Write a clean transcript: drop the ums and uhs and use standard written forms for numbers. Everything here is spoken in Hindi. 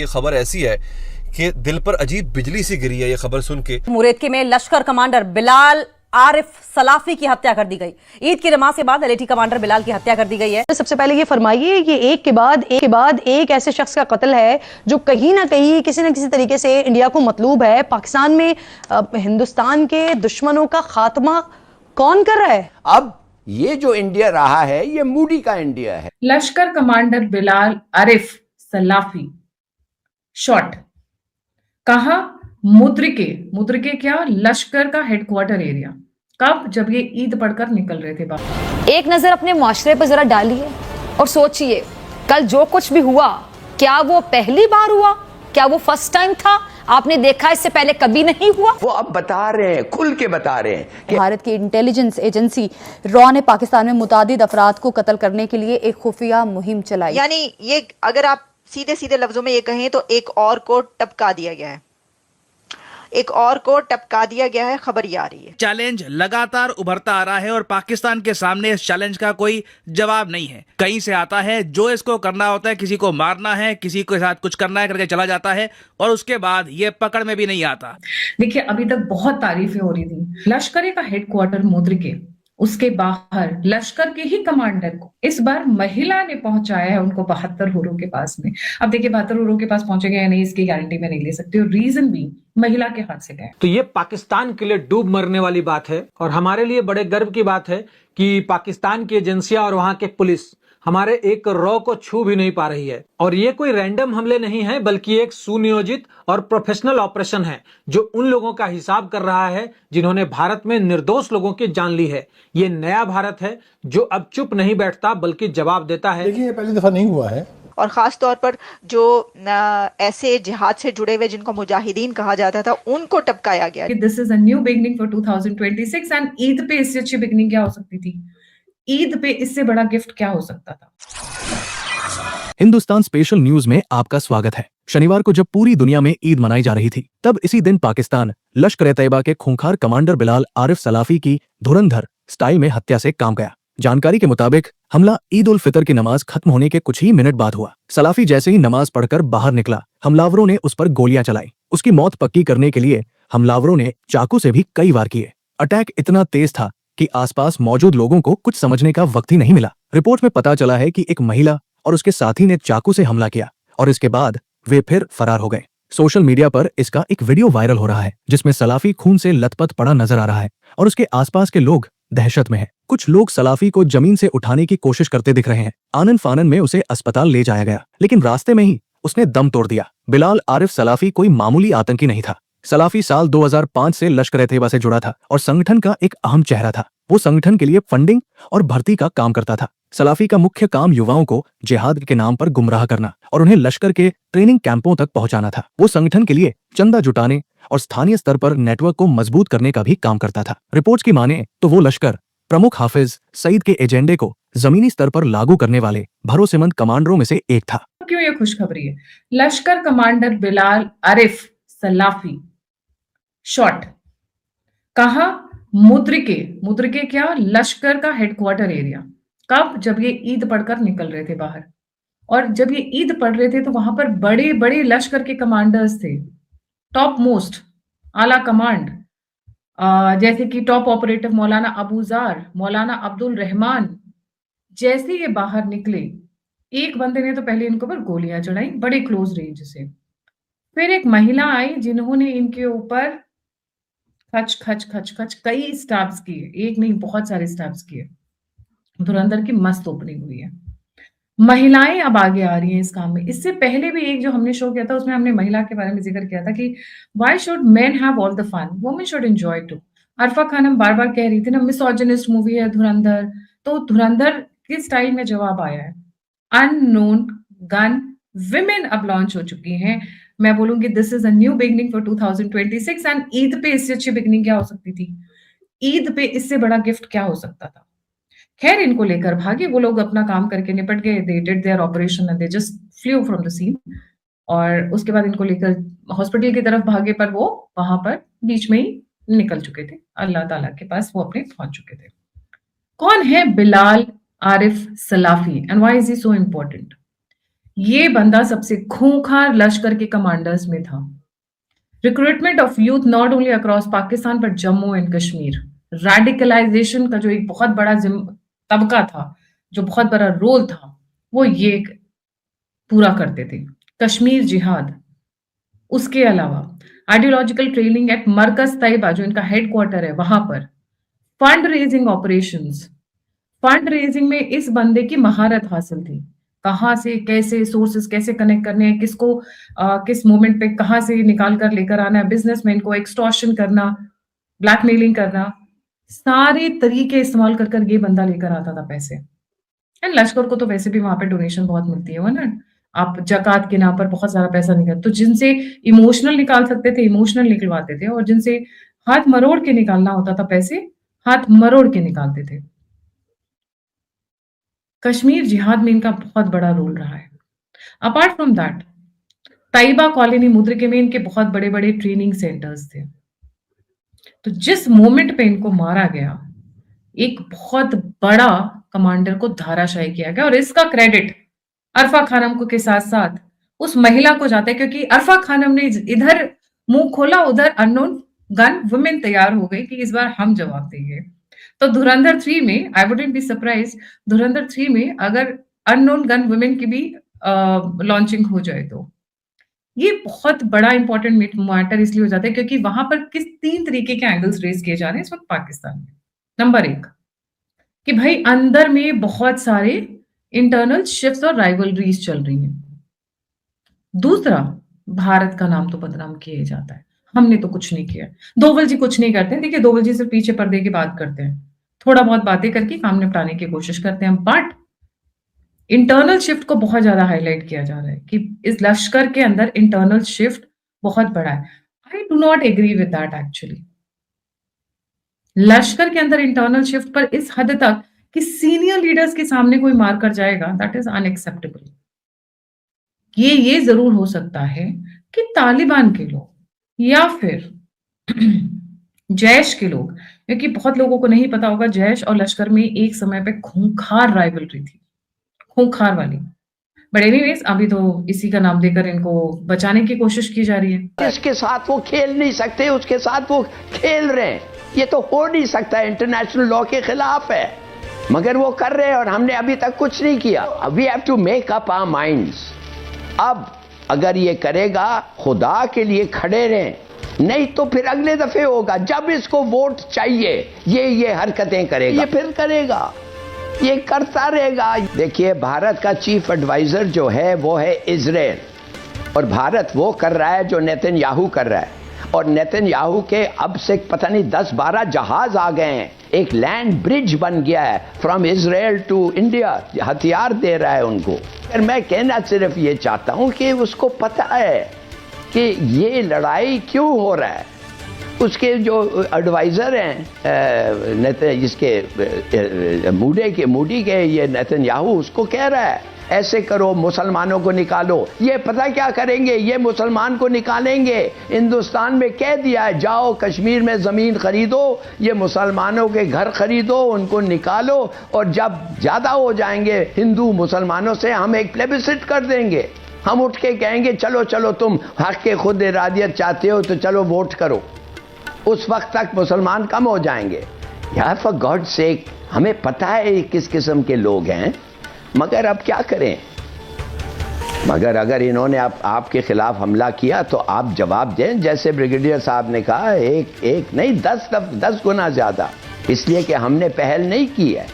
ये खबर ऐसी है कि दिल पर अजीब बिजली सी गिरी है ये खबर सुन के। मुरेदके में लश्कर कमांडर बिलाल आरिफ सलाफी की हत्या कर दी गई। ईद की नमाज के बाद एलएटी कमांडर बिलाल की हत्या कर दी गई है। सबसे पहले ये फरमाइए कि एक के बाद एक ऐसे शख्स का कत्ल है जो कहीं ना कहीं किसी न किसी तरीके से इंडिया को मतलूब है। पाकिस्तान में हिंदुस्तान के दुश्मनों का खात्मा कौन कर रहा है? अब ये जो इंडिया रहा है ये मूडी का इंडिया है। लश्कर कमांडर बिलाल आरिफ सलाफी शॉट कहा मुद्रिके क्या लश्कर का हेडक्वार्टर एरिया। कब? जब ये ईद पढ़कर निकल रहे थे बाहर। एक नजर अपने माशरे पर जरा डालिए और सोचिए, कल जो कुछ भी हुआ, क्या वो पहली बार हुआ? क्या वो फर्स्ट टाइम था? आपने देखा इससे पहले कभी नहीं हुआ? वो अब बता रहे हैं, खुल के बता रहे हैं कि भारत की इंटेलिजेंस एजेंसी रॉ ने पाकिस्तान में मुतादिद अफराद को कत्ल करने के लिए एक खुफिया मुहिम चलाई। यानी ये अगर आप सीधे सीधे लफ्जों में ये कहें तो एक और को टपका दिया गया है, एक और को टपका दिया गया है। खबर ये आ रही है। चैलेंज लगातार उभरता आ रहा है और पाकिस्तान के सामने इस चैलेंज का कोई जवाब नहीं है। कहीं से आता है, जो इसको करना होता है, किसी को मारना है, किसी के साथ कुछ करना है करके चला जाता है और उसके बाद ये पकड़ में भी नहीं आता। देखिए, अभी तक बहुत तारीफें हो रही थी। लश्कर का हेडक्वार्टर मुद्रिके, उसके बाहर लश्कर के ही कमांडर को इस बार महिला ने पहुंचाया है उनको 72 हुरों के पास में। अब देखिए 72 हुरों के पास पहुंचेगा या नहीं इसकी गारंटी में नहीं ले सकती, और रीजन भी महिला के हाथ से गए। तो ये पाकिस्तान के लिए डूब मरने वाली बात है और हमारे लिए बड़े गर्व की बात है कि पाकिस्तान की एजेंसियां और वहां के पुलिस हमारे एक रॉ को छू भी नहीं पा रही है। और ये कोई रैंडम हमले नहीं है, बल्कि एक सुनियोजित और प्रोफेशनल ऑपरेशन है जो उन लोगों का हिसाब कर रहा है जिन्होंने भारत में निर्दोष लोगों की जान ली है। ये नया भारत है जो अब चुप नहीं बैठता बल्कि जवाब देता है। देखिए, ये पहली दफा नहीं हुआ है। और खास तौर पर जो ऐसे जिहाद से जुड़े हुए जिनको मुजाहिदीन कहा जाता था उनको टपकाया गया। This is a new beginning for 2026 and Eid पे इससे अच्छी बिगनिंग क्या हो सकती थी? ईद पे इससे बड़ा गिफ्ट क्या हो सकता था? हिंदुस्तान स्पेशल न्यूज में आपका स्वागत है। शनिवार को जब पूरी दुनिया में ईद मनाई जा रही थी, तब इसी दिन पाकिस्तान लश्कर-ए-तैयबा के खूंखार कमांडर बिलाल आरिफ सलाफी की धुरंधर स्टाइल में हत्या से काम गया। जानकारी के मुताबिक हमला ईद उल फितर की नमाज खत्म होने के कुछ ही मिनट बाद हुआ। सलाफी जैसे ही नमाज पढ़कर बाहर निकला, हमलावरों ने उस पर गोलियां चलाई। उसकी मौत पक्की करने के लिए हमलावरों ने चाकू से भी कई वार किए। अटैक इतना तेज था कि आसपास मौजूद लोगों को कुछ समझने का वक्त ही नहीं मिला। रिपोर्ट में पता चला है कि एक महिला और उसके साथी ने चाकू से हमला किया और इसके बाद वे फिर फरार हो गए। सोशल मीडिया पर इसका एक वीडियो वायरल हो रहा है जिसमें सलाफी खून से लथपथ पड़ा नजर आ रहा है और उसके आसपास के लोग दहशत में हैं। कुछ लोग सलाफी को जमीन से उठाने की कोशिश करते दिख रहे हैं। आनन फानन में उसे अस्पताल ले जाया गया, लेकिन रास्ते में ही उसने दम तोड़ दिया। बिलाल आरिफ सलाफी कोई मामूली आतंकी नहीं था। सलाफी साल 2005 से लश्कर-ए-तैयबा से जुड़ा था और संगठन का एक अहम चेहरा था। वो संगठन के लिए फंडिंग और भर्ती का काम करता था। सलाफी का मुख्य काम युवाओं को जिहाद के नाम पर गुमराह करना और उन्हें लश्कर के ट्रेनिंग कैंपों तक पहुंचाना था। वो संगठन के लिए चंदा जुटाने और स्थानीय स्तर पर नेटवर्क को मजबूत करने का भी काम करता था। रिपोर्ट्स की माने तो वो लश्कर प्रमुख हाफिज सईद के एजेंडे को जमीनी स्तर पर लागू करने वाले भरोसेमंद कमांडरों में से एक था। क्यों ये खुशखबरी है? लश्कर कमांडर बिलाल आरिफ सलाफी शॉट कहा मुद्रिके क्या लश्कर का हेडक्वार्टर एरिया। कब? जब ये ईद पढ़कर निकल रहे थे बाहर, और जब ये ईद पढ़ रहे थे तो वहां पर बड़े बड़े लश्कर के कमांडर्स थे, टॉप मोस्ट आला कमांड, जैसे कि टॉप ऑपरेटिव मौलाना अबूजार, मौलाना अब्दुल रहमान। जैसे ये बाहर निकले, एक बंदे ने तो पहले इनको पर गोलियां चढ़ाई बड़े क्लोज रेंज से। फिर एक महिला आई जिन्होंने इनके ऊपर खच खच खच खच कई स्टैब्स किए, एक नहीं बहुत सारे स्टैब्स किए। धुरंधर की मस्त ओपनिंग हुई है। महिलाएं अब आगे आ रही हैं इस काम में। इससे पहले भी एक जो हमने शो किया था उसमें हमने महिला के बारे में जिक्र किया था कि why should men have all the fun, women should enjoy too. Arfa Khanum बार बार कह रही थी ना मिसोजिनिस्ट मूवी है धुरंधर, तो धुरंधर के स्टाइल में जवाब आया है। अननोन गन विमेन अब लॉन्च हो चुकी हैं। मैं बोलूंगी this is a new beginning for 2026 and Eid पे इससे अच्छी बिगनिंग क्या हो सकती थी? ईद पे इससे बड़ा गिफ्ट क्या हो सकता था? खैर, इनको लेकर भागे वो लोग, अपना काम करके निपट गए। They did their operation and they just flew from the scene. और उसके बाद इनको लेकर हॉस्पिटल की तरफ भागे, पर वो वहां पर बीच में ही निकल चुके थे। अल्लाह ताला के पास वो अपने पहुंच चुके थे। कौन है Bilal Arif Salafi and why is he so important? ये बंदा सबसे खूंखार लश्कर के कमांडर्स में था। Recruitment of youth not only across Pakistan but Jammu and Kashmir. Radicalisation का जो एक बहुत बड़ा तबका था, जो बहुत बड़ा रोल था, वो ये पूरा करते थे। कश्मीर जिहाद, उसके अलावा आइडियोलॉजिकल ट्रेनिंग एट मरकज तैयबा जो इनका हेडक्वार्टर है वहां पर, fund raising operations. Fund raising में इस बंदे की महारत हासिल थी, कहां से कैसे सोर्सेस कैसे कनेक्ट करने हैं, किसको किस मोमेंट पे कहां से निकाल कर लेकर आना है, बिजनेसमैन को एक्सटॉर्शन करना, ब्लैकमेलिंग करना, सारे तरीके इस्तेमाल कर ये बंदा लेकर आता था पैसे। एंड लश्कर को तो वैसे भी वहां पे डोनेशन बहुत मिलती है ना, आप जकात के नाम पर बहुत सारा पैसा निकाल, तो जिनसे इमोशनल निकाल सकते थे इमोशनल निकलवाते थे, और जिनसे हाथ मरोड़ के निकालना होता था पैसे, हाथ मरोड़ के निकालते थे। कश्मीर जिहाद में इनका बहुत बड़ा रोल रहा है। Apart from that, Taiba colony Muridke में इनके बहुत बड़े बड़े ट्रेनिंग सेंटर्स थे। तो जिस मोमेंट पे इनको मारा गया, एक बहुत बड़ा कमांडर को धाराशाही किया गया, और इसका क्रेडिट अरफा खानम के साथ साथ उस महिला को जाता है, क्योंकि अरफा खानम ने इधर मुंह खोला, उधर अननोन गन वुमेन तैयार हो गई कि इस बार हम जवाब देंगे। तो धुरंधर 3 में आई वुडंट बी सरप्राइज, धुरंधर 3 में अगर अननोन गन वुमेन की भी लॉन्चिंग हो जाए तो ये बहुत बड़ा इंपॉर्टेंट मैटर इसलिए हो जाता है क्योंकि वहां पर किस 3 तरीके के एंगल्स रेज किए जा रहे हैं इस वक्त पाकिस्तान में। नंबर 1 कि भाई अंदर में बहुत सारे इंटरनल शिफ्ट्स और राइवलरीज चल रही हैं। दूसरा, भारत का नाम तो बदनाम किया जाता है, हमने तो कुछ नहीं किया। दोवल जी कुछ नहीं करते हैं, देखिए दोवल जी सिर्फ पीछे पर्दे की बात करते हैं, थोड़ा बहुत बातें करके काम निपटाने की कोशिश करते हैं, बट इंटरनल शिफ्ट को बहुत ज्यादा हाईलाइट किया जा रहा है कि इस लश्कर के अंदर इंटरनल शिफ्ट बहुत बड़ा है। I do not agree with that actually. Lashkar के अंदर इंटरनल शिफ्ट पर इस हद तक कि सीनियर लीडर्स के सामने कोई मार कर जाएगा, दैट इज अनएक्सेप्टेबल। ये जरूर हो सकता है कि तालिबान के लोग या फिर जैश के लोग, क्योंकि बहुत लोगों को नहीं पता होगा जैश और लश्कर में एक समय पे खूंखार राइवलरी थी, खूंखार वाली। बट एनीवेज अभी तो इसी का नाम देकर इनको बचाने की कोशिश की जा रही है। जिसके साथ वो खेल नहीं सकते उसके साथ वो खेल रहे हैं, ये तो हो नहीं सकता, इंटरनेशनल लॉ के खिलाफ है, मगर वो कर रहे हैं और हमने अभी तक कुछ नहीं किया। We have to make up our minds. अब अगर ये करेगा, खुदा के लिए खड़े रहें, नहीं तो फिर अगले दफे होगा जब इसको वोट चाहिए ये हरकतें करेगा, ये फिर करेगा, ये करता रहेगा। देखिए, भारत का चीफ एडवाइजर जो है वो है इजराइल, और भारत वो कर रहा है जो नेतन्याहू कर रहा है, और नेतन्याहू के अब से पता नहीं 10-12 जहाज आ गए हैं, एक लैंड ब्रिज बन गया है फ्रॉम इजराइल टू इंडिया, हथियार दे रहा है उनको। और मैं कहना सिर्फ ये चाहता हूं कि उसको पता है कि ये लड़ाई क्यों हो रहा है। उसके जो एडवाइजर हैं जिसके मूडी के ये नेतन्याहू उसको कह रहा है ऐसे करो, मुसलमानों को निकालो। ये पता क्या करेंगे, ये मुसलमान को निकालेंगे। हिंदुस्तान में कह दिया है जाओ कश्मीर में ज़मीन खरीदो, ये मुसलमानों के घर खरीदो, उनको निकालो, और जब ज़्यादा हो जाएंगे हिंदू मुसलमानों से हम एक प्लेबिसिट कर देंगे। हम उठ के कहेंगे चलो चलो तुम हक के खुद इरादियत चाहते हो तो चलो वोट करो। उस वक्त तक मुसलमान कम हो जाएंगे। यार फॉर गॉड सेक, हमें पता है किस किस्म के लोग हैं, मगर अब क्या करें। मगर अगर इन्होंने आपके खिलाफ हमला किया तो आप जवाब दें, जैसे ब्रिगेडियर साहब ने कहा, एक नहीं 10 गुना ज्यादा, इसलिए कि हमने पहल नहीं की है।